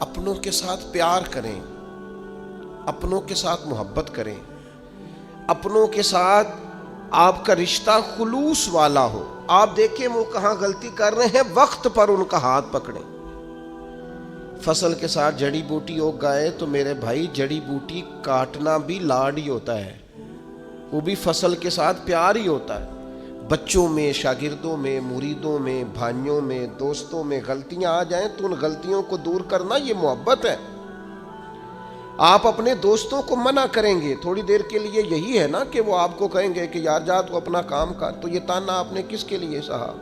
اپنوں کے ساتھ پیار کریں، اپنوں کے ساتھ محبت کریں، اپنوں کے ساتھ آپ کا رشتہ خلوص والا ہو۔ آپ دیکھیں وہ کہاں غلطی کر رہے ہیں، وقت پر ان کا ہاتھ پکڑیں۔ فصل کے ساتھ جڑی بوٹی اگ گئے تو میرے بھائی جڑی بوٹی کاٹنا بھی لاڈ ہی ہوتا ہے، وہ بھی فصل کے ساتھ پیار ہی ہوتا ہے۔ بچوں میں، شاگردوں میں، مریدوں میں، بھائیوں میں، دوستوں میں غلطیاں آ جائیں تو ان غلطیوں کو دور کرنا یہ محبت ہے۔ آپ اپنے دوستوں کو منع کریں گے تھوڑی دیر کے لیے، یہی ہے نا کہ وہ آپ کو کہیں گے کہ یار جا تو اپنا کام کر، تو یہ تانا آپ نے کس کے لیے سہا؟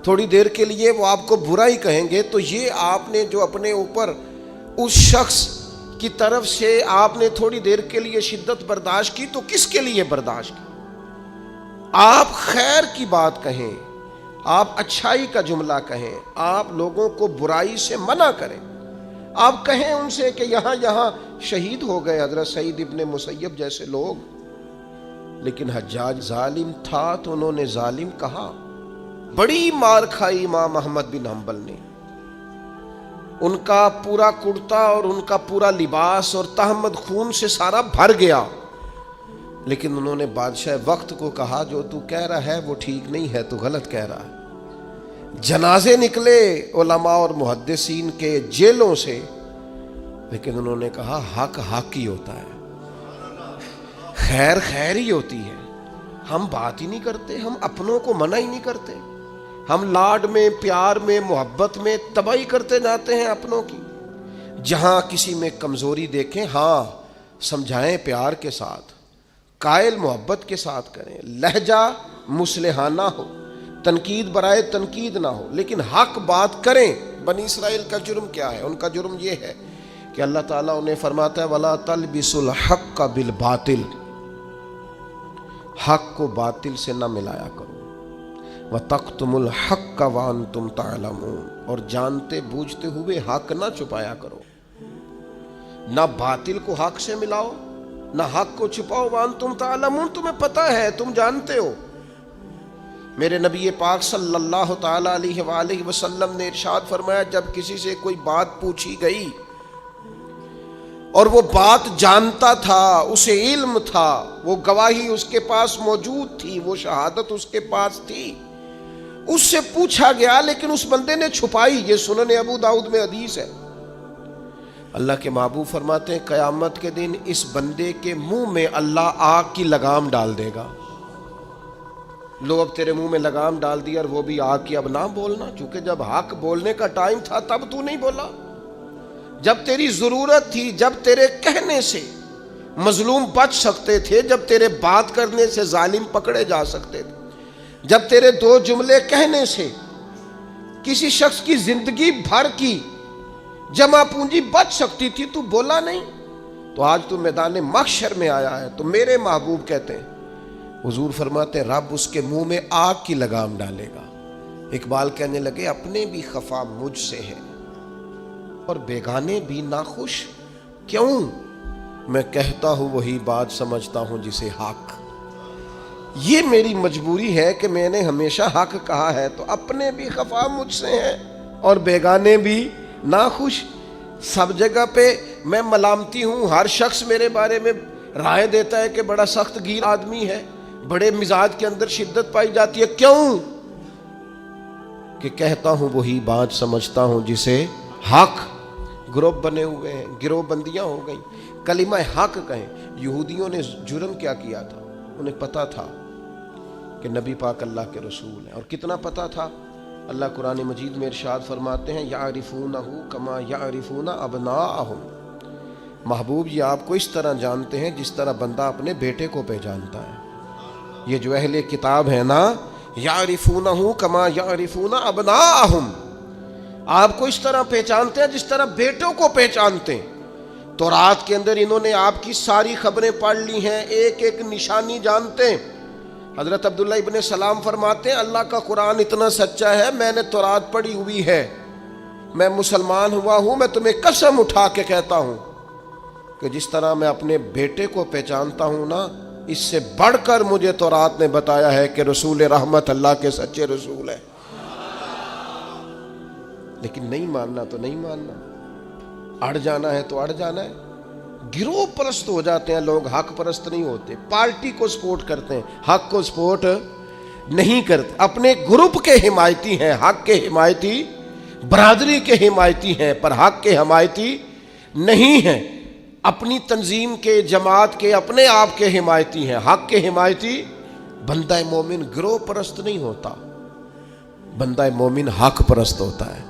تھوڑی دیر کے لیے وہ آپ کو برائی کہیں گے تو یہ آپ نے جو اپنے اوپر اس شخص کی طرف سے آپ نے تھوڑی دیر کے لیے شدت برداشت کی، تو کس کے لیے برداشت کی؟ آپ خیر کی بات کہیں، آپ اچھائی کا جملہ کہیں، آپ لوگوں کو برائی سے منع کریں۔ آپ کہیں ان سے کہ یہاں شہید ہو گئے حضرت سعید ابن مسیب جیسے لوگ، لیکن حجاج ظالم تھا تو انہوں نے ظالم کہا۔ بڑی مار کھائی امام احمد بن حنبل نے، ان کا پورا کرتا اور ان کا پورا لباس اور تہمت خون سے سارا بھر گیا، لیکن انہوں نے بادشاہ وقت کو کہا جو تو کہہ رہا ہے وہ ٹھیک نہیں ہے، تو غلط کہہ رہا ہے۔ جنازے نکلے علماء اور محدثین کے جیلوں سے، لیکن انہوں نے کہا حق حق ہی ہوتا ہے، خیر خیر ہی ہوتی ہے۔ ہم بات ہی نہیں کرتے، ہم اپنوں کو منع ہی نہیں کرتے، ہم لاڈ میں، پیار میں، محبت میں تباہی کرتے جاتے ہیں اپنوں کی۔ جہاں کسی میں کمزوری دیکھیں، ہاں سمجھائیں پیار کے ساتھ، قائل محبت کے ساتھ کریں، لہجہ مصلحانہ ہو، تنقید برائے تنقید نہ ہو، لیکن حق بات کریں۔ بنی اسرائیل کا جرم کیا ہے؟ ان کا جرم یہ ہے کہ اللہ تعالیٰ انہیں فرماتا ہے وَلَا تَلْبِسُوا الْحَقَّ بِالْبَاطِلِ، حق کو باطل سے نہ ملایا کرو، وَتَقْتُمُوا الْحَقَّ وَأَنْتُمْ تَعْلَمُونَ، اور جانتے بوجھتے ہوئے حق نہ چھپایا کرو۔ نہ باطل کو حق سے ملاؤ، نہ حق کو چھپاؤ۔ وَأَنْتُمْ تَعْلَمُونَ، تمہیں پتہ ہے، تم جانتے ہو۔ میرے نبی پاک صلی اللہ تعالیٰ علیہ وآلہ وسلم نے ارشاد فرمایا، جب کسی سے کوئی بات پوچھی گئی اور وہ بات جانتا تھا، اسے علم تھا، وہ گواہی اس کے پاس موجود تھی، وہ شہادت اس کے پاس تھی، اس سے پوچھا گیا لیکن اس بندے نے چھپائی۔ یہ سنن ابو داؤد میں حدیث ہے۔ اللہ کے محبوب فرماتے ہیں قیامت کے دن اس بندے کے منہ میں اللہ آگ کی لگام ڈال دے گا۔ لو اب تیرے منہ میں لگام ڈال دی اور وہ بھی آگ کی، اب نہ بولنا، چونکہ جب حق بولنے کا ٹائم تھا تب تو نہیں بولا، جب تیری ضرورت تھی، جب تیرے کہنے سے مظلوم بچ سکتے تھے، جب تیرے بات کرنے سے ظالم پکڑے جا سکتے تھے، جب تیرے دو جملے کہنے سے کسی شخص کی زندگی بھر کی جمع پونجی بچ سکتی تھی، تو بولا نہیں، تو آج تو میدان محشر میں آیا ہے۔ تو میرے محبوب کہتے ہیں، حضور فرماتے ہیں رب اس کے منہ میں آگ کی لگام ڈالے گا۔ اقبال کہنے لگے اپنے بھی خفا مجھ سے ہے اور بیگانے بھی ناخوش، کیوں؟ میں کہتا ہوں وہی بات سمجھتا ہوں جسے حق۔ یہ میری مجبوری ہے کہ میں نے ہمیشہ حق کہا ہے، تو اپنے بھی خفا مجھ سے ہیں اور بیگانے بھی ناخوش۔ سب جگہ پہ میں ملامتی ہوں، ہر شخص میرے بارے میں رائے دیتا ہے کہ بڑا سخت گیر آدمی ہے، بڑے مزاج کے اندر شدت پائی جاتی ہے، کیوں؟ کہ کہتا ہوں وہی بات سمجھتا ہوں جسے حق۔ گروپ بنے ہوئے ہیں، گروہ بندیاں ہو گئیں، کلمہ حق کہیں۔ یہودیوں نے جرم کیا کیا تھا؟ انہیں پتا تھا کہ نبی پاک اللہ کے رسول ہیں، اور کتنا پتا تھا؟ اللہ قرآن مجید میں ارشاد فرماتے ہیں یعرفونہ کما یعرفون ابناءہم، محبوب یہ آپ کو اس طرح جانتے ہیں جس طرح بندہ اپنے بیٹے کو پہچانتا ہے۔ یہ جو اہل کتاب ہے نا، یعرفونہ کما یعرفون ابناءہم، آپ کو اس طرح پہچانتے ہیں جس طرح بیٹوں کو پہچانتے ہیں۔ تو رات کے اندر انہوں نے آپ کی ساری خبریں پڑھ لی ہیں، ایک ایک نشانی جانتے ہیں۔ حضرت عبداللہ ابن سلام فرماتے ہیں اللہ کا قرآن اتنا سچا ہے، میں نے تورات پڑھی ہوئی ہے، میں مسلمان ہوا ہوں، میں تمہیں قسم اٹھا کے کہتا ہوں کہ جس طرح میں اپنے بیٹے کو پہچانتا ہوں نا، اس سے بڑھ کر مجھے تورات نے بتایا ہے کہ رسول رحمت اللہ کے سچے رسول ہیں۔ لیکن نہیں ماننا تو نہیں ماننا، اڑ جانا ہے تو اڑ جانا ہے۔ گروہ پرست ہو جاتے ہیں لوگ، حق پرست نہیں ہوتے۔ پارٹی کو سپورٹ کرتے ہیں، حق کو سپورٹ نہیں کرتے۔ اپنے گروپ کے حمایتی ہیں، حق کے حمایتی، برادری کے حمایتی ہیں، پر حق کے حمایتی نہیں ہیں۔ اپنی تنظیم کے، جماعت کے، اپنے آپ کے حمایتی ہیں، حق کے حمایتی۔ بندہ مومن گروہ پرست نہیں ہوتا، بندہ مومن حق پرست ہوتا ہے۔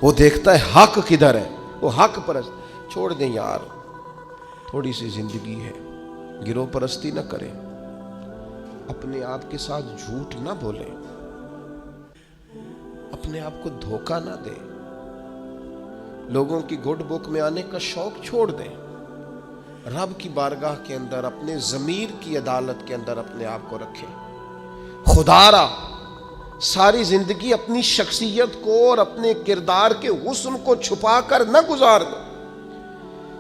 وہ دیکھتا ہے حق کدھر ہے، وہ حق پرست۔ چھوڑ دیں یار، تھوڑی سی زندگی ہے، گروہ پرستی نہ کریں، اپنے آپ کے ساتھ جھوٹ نہ بولیں، اپنے آپ کو دھوکہ نہ دیں، لوگوں کی گڈ بک میں آنے کا شوق چھوڑ دیں، رب کی بارگاہ کے اندر، اپنے ضمیر کی عدالت کے اندر اپنے آپ کو رکھیں۔ خدا را ساری زندگی اپنی شخصیت کو اور اپنے کردار کے حسن کو چھپا کر نہ گزار دو۔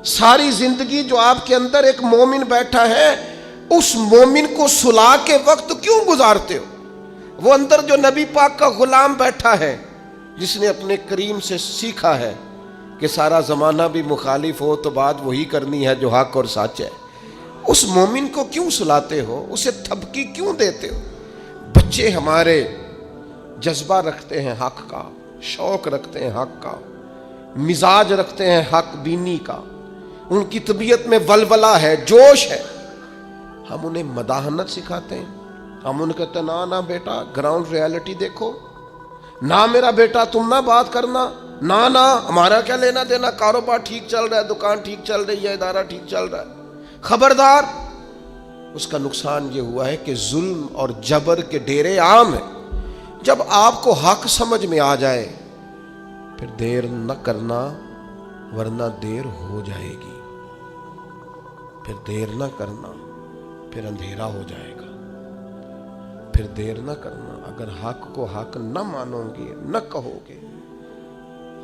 ساری زندگی جو آپ کے اندر ایک مومن بیٹھا ہے، اس مومن کو سلا کے وقت کیوں گزارتے ہو؟ وہ اندر جو نبی پاک کا غلام بیٹھا ہے، جس نے اپنے کریم سے سیکھا ہے کہ سارا زمانہ بھی مخالف ہو تو بات وہی کرنی ہے جو حق اور سچ ہے، اس مومن کو کیوں سلاتے ہو؟ اسے تھپکی کیوں دیتے ہو؟ بچے ہمارے جذبہ رکھتے ہیں حق کا، شوق رکھتے ہیں حق کا، مزاج رکھتے ہیں حق بینی کا، ان کی طبیعت میں ولولہ ہے، جوش ہے۔ ہم انہیں مداحنت سکھاتے ہیں، ہم ان کہتے ہیں نہ بیٹا گراؤنڈ ریالٹی دیکھو، نہ میرا بیٹا تم نہ بات کرنا، نہ ہمارا کیا لینا دینا، کاروبار ٹھیک چل رہا ہے، دکان ٹھیک چل رہی ہے، ادارہ ٹھیک چل رہا ہے، خبردار۔ اس کا نقصان یہ ہوا ہے کہ ظلم اور جبر کے ڈیرے عام ہیں۔ جب آپ کو حق سمجھ میں آ جائے پھر دیر نہ کرنا، ورنہ دیر ہو جائے گی، پھر دیر نہ کرنا، پھر اندھیرا ہو جائے گا، پھر دیر نہ کرنا۔ اگر حق کو حق نہ مانو گے، نہ کہو گے،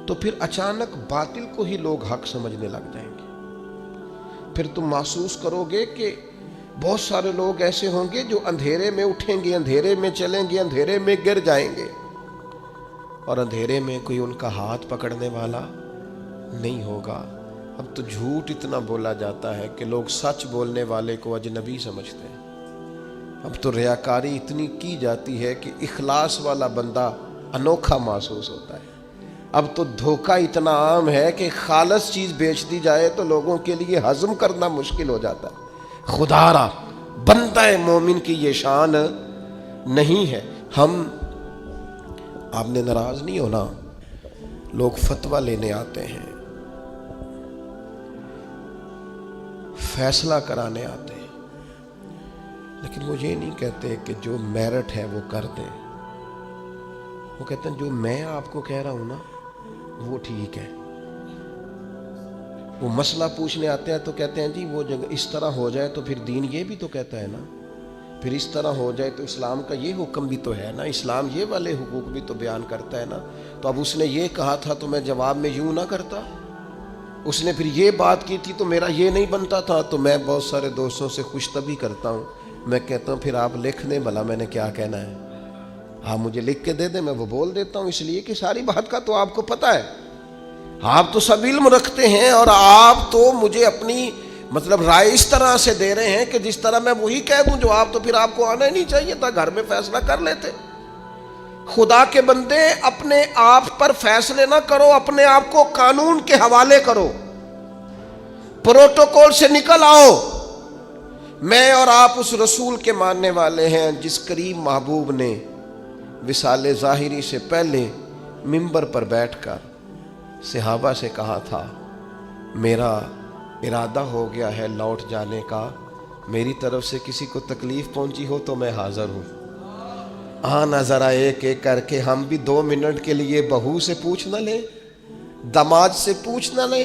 تو پھر اچانک باطل کو ہی لوگ حق سمجھنے لگ جائیں گے۔ پھر تم محسوس کرو گے کہ بہت سارے لوگ ایسے ہوں گے جو اندھیرے میں اٹھیں گے، اندھیرے میں چلیں گے، اندھیرے میں گر جائیں گے، اور اندھیرے میں کوئی ان کا ہاتھ پکڑنے والا نہیں ہوگا۔ اب تو جھوٹ اتنا بولا جاتا ہے کہ لوگ سچ بولنے والے کو اجنبی سمجھتے ہیں۔ اب تو ریاکاری اتنی کی جاتی ہے کہ اخلاص والا بندہ انوکھا محسوس ہوتا ہے۔ اب تو دھوکہ اتنا عام ہے کہ خالص چیز بیچ دی جائے تو لوگوں کے لیے ہضم کرنا مشکل ہو جاتا ہے۔ خدا را بندہ مومن کی یہ شان نہیں ہے۔ آپ نے ناراض نہیں ہونا، لوگ فتویٰ لینے آتے ہیں، فیصلہ کرانے آتے ہیں، لیکن وہ یہ نہیں کہتے کہ جو میرٹ ہے وہ کر دیں۔ وہ کہتے ہیں جو میں آپ کو کہہ رہا ہوں نا وہ ٹھیک ہے۔ وہ مسئلہ پوچھنے آتے ہیں تو کہتے ہیں جی وہ جگہ اس طرح ہو جائے تو پھر دین یہ بھی تو کہتا ہے نا، پھر اس طرح ہو جائے تو اسلام کا یہ حکم بھی تو ہے نا، اسلام یہ والے حقوق بھی تو بیان کرتا ہے نا۔ تو اب اس نے یہ کہا تھا تو میں جواب میں یوں نہ کرتا، اس نے پھر یہ بات کی تھی تو میرا یہ نہیں بنتا تھا۔ تو میں بہت سارے دوستوں سے خوش طبعی کرتا ہوں، میں کہتا ہوں پھر آپ لکھ دیں بھلا میں نے کیا کہنا ہے، آپ مجھے لکھ کے دے دیں، میں وہ بول دیتا ہوں، اس لیے کہ ساری بات کا تو آپ کو پتہ ہے، آپ تو سب علم رکھتے ہیں، اور آپ تو مجھے اپنی رائے اس طرح سے دے رہے ہیں کہ جس طرح میں وہی کہہ دوں جو آپ، تو پھر آپ کو آنا ہی نہیں چاہیے تھا، گھر میں فیصلہ کر لیتے۔ خدا کے بندے اپنے آپ پر فیصلے نہ کرو، اپنے آپ کو قانون کے حوالے کرو، پروٹوکول سے نکل آؤ۔ میں اور آپ اس رسول کے ماننے والے ہیں جس کریم محبوب نے وصال ظاہری سے پہلے منبر پر بیٹھ کر صحابہ سے کہا تھا میرا ارادہ ہو گیا ہے لوٹ جانے کا، میری طرف سے کسی کو تکلیف پہنچی ہو تو میں حاضر ہوں۔ آنا ذرا ایک ایک کر کے ہم بھی 2 منٹ کے لیے بہو سے پوچھ نہ لیں، داماد سے پوچھ نہ لیں،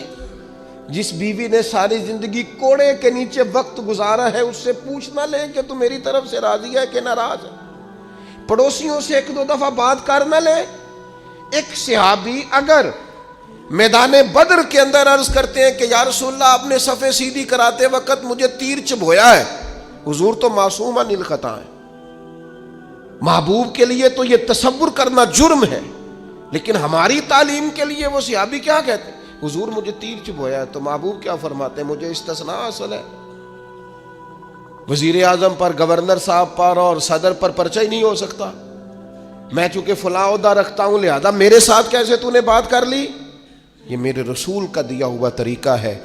جس بیوی نے ساری زندگی کوڑے کے نیچے وقت گزارا ہے اس سے پوچھ نہ لیں کہ تو میری طرف سے راضی ہے کہ ناراض ہے۔ پڑوسیوں سے 1-2 دفعہ بات کر نہ لیں۔ ایک صحابی اگر میدان بدر کے اندر عرض کرتے ہیں کہ یا رسول اللہ آپ نے صفیں سیدھی کراتے وقت مجھے تیر چبھویا ہے، حضور تو معصوم عن الخطا ہے، محبوب کے لیے تو یہ تصور کرنا جرم ہے لیکن ہماری تعلیم کے لیے وہ صحابی کیا کہتے ہیں؟ حضور مجھے تیر چبھویا ہے، تو محبوب کیا فرماتے ہیں؟ مجھے استثناء حاصل ہے، وزیر اعظم پر، گورنر صاحب پر اور صدر پر پرچہ ہی نہیں ہو سکتا، میں چونکہ فلاں عہدہ رکھتا ہوں لہذا میرے ساتھ کیسے تو نے بات کر لی؟ یہ میرے رسول کا دیا ہوا طریقہ ہے۔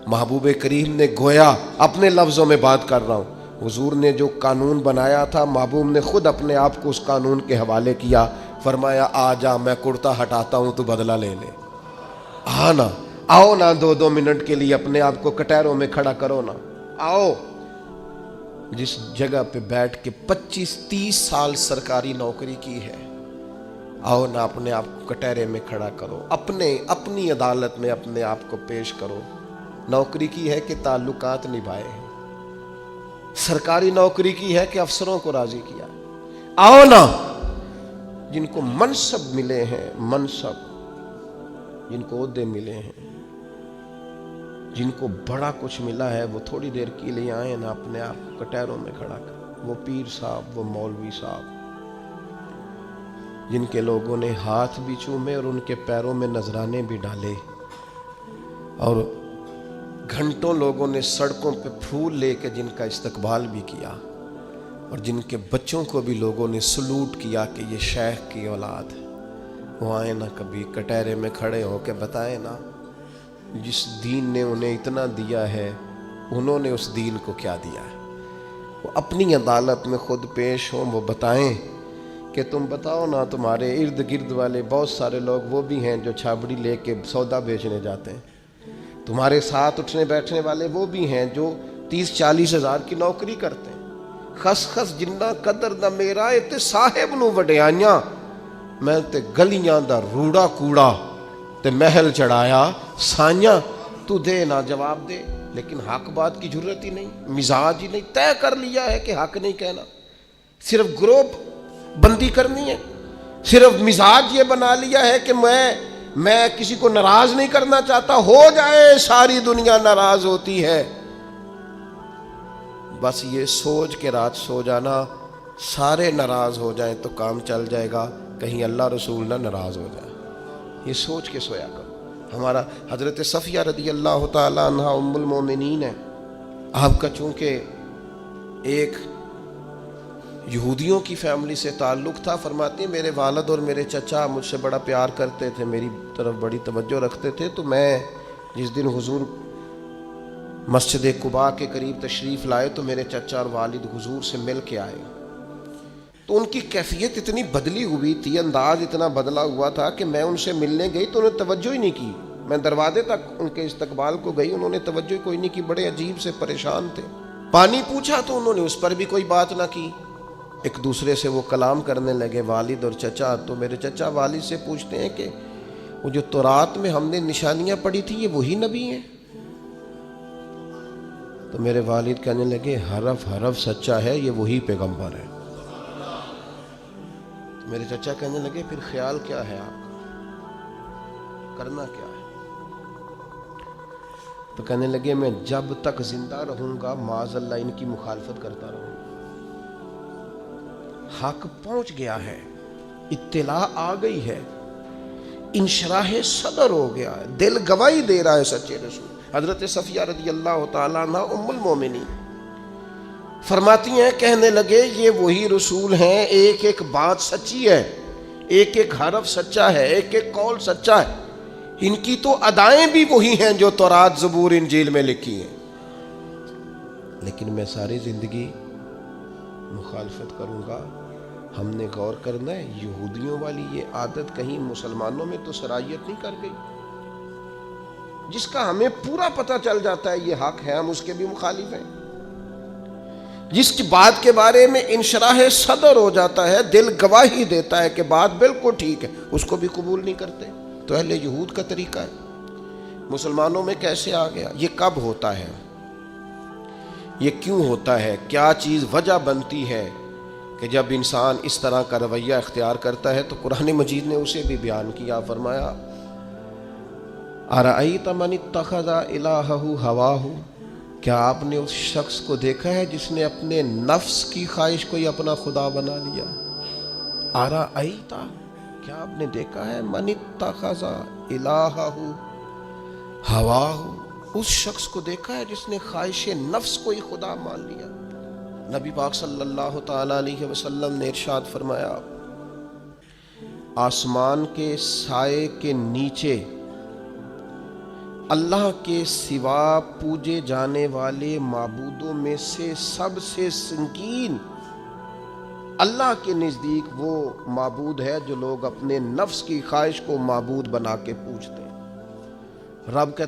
محبوب کریم نے گویا اپنے لفظوں میں بات کر رہا ہوں، حضور نے جو قانون بنایا تھا محبوب نے خود اپنے آپ کو اس قانون کے حوالے کیا، فرمایا آ جا میں کرتا ہٹاتا ہوں تو بدلہ لے لے، نا آؤ نا 2 منٹ کے لیے اپنے آپ کو کٹہروں میں کھڑا کرو نا، آؤ جس جگہ پہ بیٹھ کے 25-30 سال سرکاری نوکری کی ہے، آؤ نہ اپنے آپ کو کٹہرے میں کھڑا کرو، اپنی عدالت میں اپنے آپ کو پیش کرو۔ نوکری کی ہے کہ تعلقات نبھائے ہیں، سرکاری نوکری کی ہے کہ افسروں کو راضی کیا۔ آؤ نا جن کو منصب ملے ہیں، منصب جن کو عہدے ملے ہیں، جن کو بڑا کچھ ملا ہے، وہ تھوڑی دیر کے لیے آئے نا اپنے آپ کو کٹہروں میں کھڑا کر۔ وہ پیر صاحب، وہ مولوی صاحب جن کے لوگوں نے ہاتھ بھی چومے اور ان کے پیروں میں نذرانے بھی ڈالے، اور گھنٹوں لوگوں نے سڑکوں پہ پھول لے کے جن کا استقبال بھی کیا، اور جن کے بچوں کو بھی لوگوں نے سلوٹ کیا کہ یہ شیخ کی اولاد ہے، وہ آئے نا کبھی کٹہرے میں کھڑے ہو کے بتائیں نا جس دین نے انہیں اتنا دیا ہے انہوں نے اس دین کو کیا دیا ہے۔ وہ اپنی عدالت میں خود پیش ہوں، وہ بتائیں کہ تم بتاؤ نا، تمہارے ارد گرد والے بہت سارے لوگ وہ بھی ہیں جو چھابڑی لے کے سودا بیچنے جاتے ہیں، تمہارے ساتھ اٹھنے بیٹھنے والے وہ بھی ہیں جو 30-40 ہزار کی نوکری کرتے ہیں۔ خس خس جنہ قدر نہ میرا تے صاحب نو وڈیائیاں، میں تے گلیاں دا روڑا کوڑا تے محل چڑھایا سائیاں، تو دے نہ جواب دے، لیکن حق بات کی جرت ہی نہیں، مزاج ہی نہیں، طے کر لیا ہے کہ حق نہیں کہنا، صرف گروپ بندی کرنی ہے، صرف مزاج یہ بنا لیا ہے کہ میں کسی کو ناراض نہیں کرنا چاہتا، ہو جائے ساری دنیا ناراض ہوتی ہے، بس یہ سوچ کے رات سو جانا سارے ناراض ہو جائیں تو کام چل جائے گا، کہیں اللہ رسول نہ ناراض ہو جائے، یہ سوچ کے سویا کرو۔ ہمارا حضرت صفیہ رضی اللہ تعالی عنہ ام المومنین ہے، آپ کا چونکہ ایک یہودیوں کی فیملی سے تعلق تھا، فرماتے ہیں میرے والد اور میرے چچا مجھ سے بڑا پیار کرتے تھے، میری طرف بڑی توجہ رکھتے تھے، تو میں جس دن حضور مسجد قباء کے قریب تشریف لائے تو میرے چچا اور والد حضور سے مل کے آئے، تو ان کی کیفیت اتنی بدلی ہوئی تھی، انداز اتنا بدلا ہوا تھا کہ میں ان سے ملنے گئی تو انہیں توجہ ہی نہیں کی، میں دروازے تک ان کے استقبال کو گئی، انہوں نے توجہ کوئی نہیں کی، بڑے عجیب سے پریشان تھے، پانی پوچھا تو انہوں نے اس پر بھی کوئی بات نہ کی، ایک دوسرے سے وہ کلام کرنے لگے والد اور چچا، تو میرے چچا والد سے پوچھتے ہیں کہ وہ جو تورات میں ہم نے نشانیاں پڑھی تھی یہ وہی نبی ہیں؟ تو میرے والد کہنے لگے حرف حرف سچا ہے، یہ وہی پیغمبر ہے۔ میرے چچا کہنے لگے پھر خیال کیا ہے آپ کا، کرنا کیا ہے؟ تو کہنے لگے میں جب تک زندہ رہوں گا معاذ اللہ ان کی مخالفت کرتا رہوں گا، حق پہنچ گیا ہے، اطلاع آ گئی ہے، انشراح صدر ہو گیا ہے، دل گواہی دے رہا ہے سچے رسول۔ حضرت صفیہ رضی اللہ تعالیٰ عنہ ام المومنین فرماتی ہیں کہنے لگے یہ وہی رسول ہیں، ایک ایک بات سچی ہے، ایک ایک حرف سچا ہے، ایک ایک قول سچا ہے، ان کی تو ادائیں بھی وہی ہیں جو تورات زبور انجیل میں لکھی ہیں، لیکن میں ساری زندگی مخالفت کروں گا۔ ہم نے غور کرنا ہے یہودیوں والی یہ عادت کہیں مسلمانوں میں تو سرایت نہیں کر گئی، جس کا ہمیں پورا پتہ چل جاتا ہے یہ حق ہے ہم اس کے بھی مخالف ہیں، جس کی بات کے بارے میں انشراح صدر ہو جاتا ہے، دل گواہی دیتا ہے کہ بات بالکل ٹھیک ہے، اس کو بھی قبول نہیں کرتے۔ تو اہل یہود کا طریقہ ہے، مسلمانوں میں کیسے آ گیا؟ یہ کب ہوتا ہے؟ یہ کیوں ہوتا ہے؟ کیا چیز وجہ بنتی ہے کہ جب انسان اس طرح کا رویہ اختیار کرتا ہے؟ تو قرآن مجید نے اسے بھی بیان کیا، فرمایا اَرَأَيْتَ مَنِ اتَّخَذَ إِلَٰهَهُ هَوَاهُ، کیا آپ نے اس شخص کو دیکھا ہے جس نے اپنے نفس کی خواہش کو ہی اپنا خدا بنا لیا؟ اَرَأَيْتَ، کیا آپ نے دیکھا ہے من اتخذ الہہ ہواہ، اس شخص کو دیکھا ہے جس نے خواہش نفس کو ہی خدا مان لیا؟ نبی پاک صلی اللہ تعالی علیہ وسلم نے ارشاد فرمایا، آسمان کے سائے کے نیچے اللہ کے سوا پوجے جانے والے معبودوں میں سے سب سے سنگین اللہ کے نزدیک وہ معبود ہے جو لوگ اپنے نفس کی خواہش کو معبود بنا کے پوجتے ہیں۔ رب کہتے